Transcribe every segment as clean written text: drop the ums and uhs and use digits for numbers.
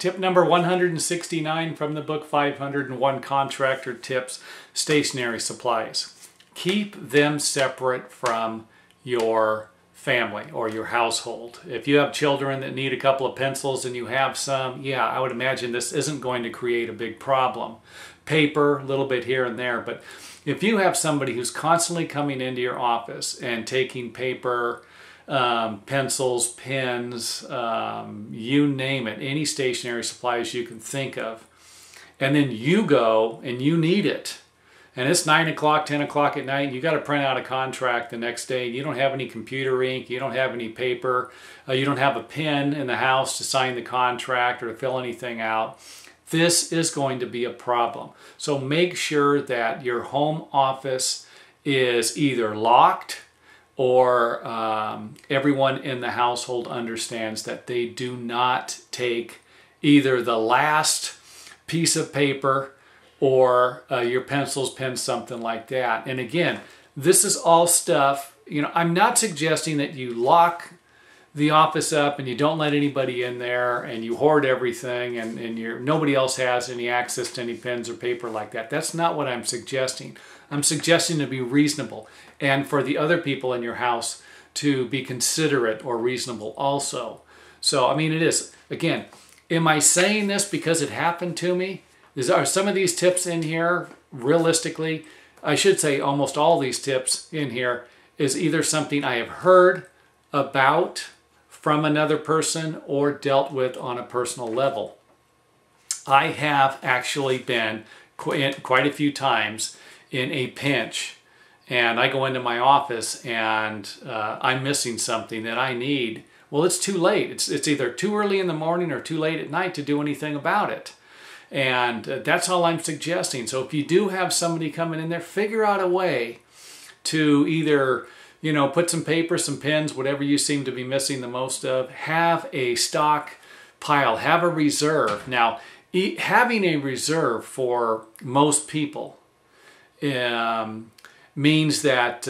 Tip number 169 from the book 501 Contractor Tips, Stationery Supplies. Keep them separate from your family or your household. If you have children that need a couple of pencils and you have some, yeah, I would imagine this isn't going to create a big problem. Paper, a little bit here and there, but if you have somebody who's constantly coming into your office and taking paper, pencils, pens, you name it, any stationery supplies you can think of, and then you go and you need it, and it's 9 o'clock, 10 o'clock at night, and you got to print out a contract the next day, you don't have any computer ink, you don't have any paper, you don't have a pen in the house to sign the contract or to fill anything out, this is going to be a problem. So make sure that your home office is either locked or everyone in the household understands that they do not take either the last piece of paper or your pencils, pens, something like that. And again, this is all stuff, you know, I'm not suggesting that you lock the office up and you don't let anybody in there and you hoard everything and nobody else has any access to any pens or paper like that. That's not what I'm suggesting. I'm suggesting to be reasonable and for the other people in your house to be considerate or reasonable also. So, I mean, it is. Again, am I saying this because it happened to me? Are some of these tips in here, realistically, I should say almost all these tips in here is either something I have heard about from another person or dealt with on a personal level. I have actually been quite a few times in a pinch and I go into my office and I'm missing something that I need. Well, it's too late. It's either too early in the morning or too late at night to do anything about it. And that's all I'm suggesting. So if you do have somebody coming in there, figure out a way to either, you know, put some paper, some pens, whatever you seem to be missing the most of, have a stock pile, have a reserve. Now, having a reserve for most people means that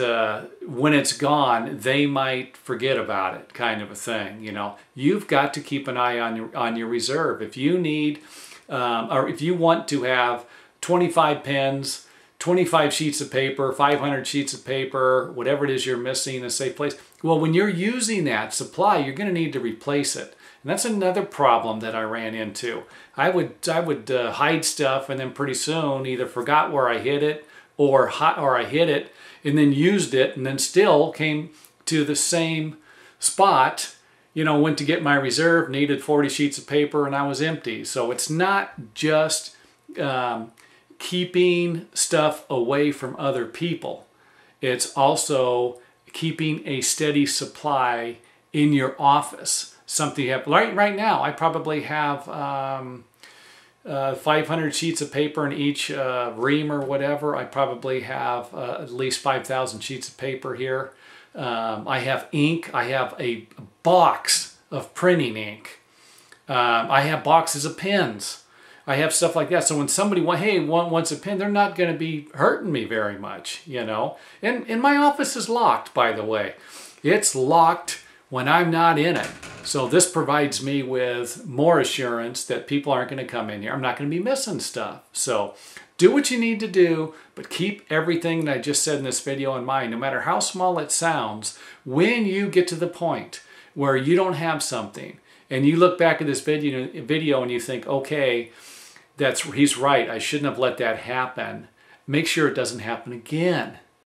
when it's gone, they might forget about it, kind of a thing. You know, you've got to keep an eye on your reserve. If you need, or if you want to have 25 pens, 25 sheets of paper, 500 sheets of paper, whatever it is you're missing in a safe place, well, when you're using that supply, you're going to need to replace it. And that's another problem that I ran into. I would hide stuff and then pretty soon either forgot where I hid it or I hid it and then used it and then still came to the same spot, you know, went to get my reserve, needed 40 sheets of paper and I was empty. So it's not just keeping stuff away from other people. It's also keeping a steady supply in your office. Something you have, right now, I probably have 500 sheets of paper in each ream or whatever. I probably have at least 5,000 sheets of paper here. I have ink. I have a box of printing ink. I have boxes of pens. I have stuff like that. So when somebody wants a pen, they're not going to be hurting me very much, you know. And my office is locked, by the way. It's locked when I'm not in it. So this provides me with more assurance that people aren't going to come in here. I'm not going to be missing stuff. So do what you need to do, but keep everything that I just said in this video in mind, no matter how small it sounds. When you get to the point where you don't have something and you look back at this video and you think, okay, he's right, I shouldn't have let that happen. Make sure it doesn't happen again.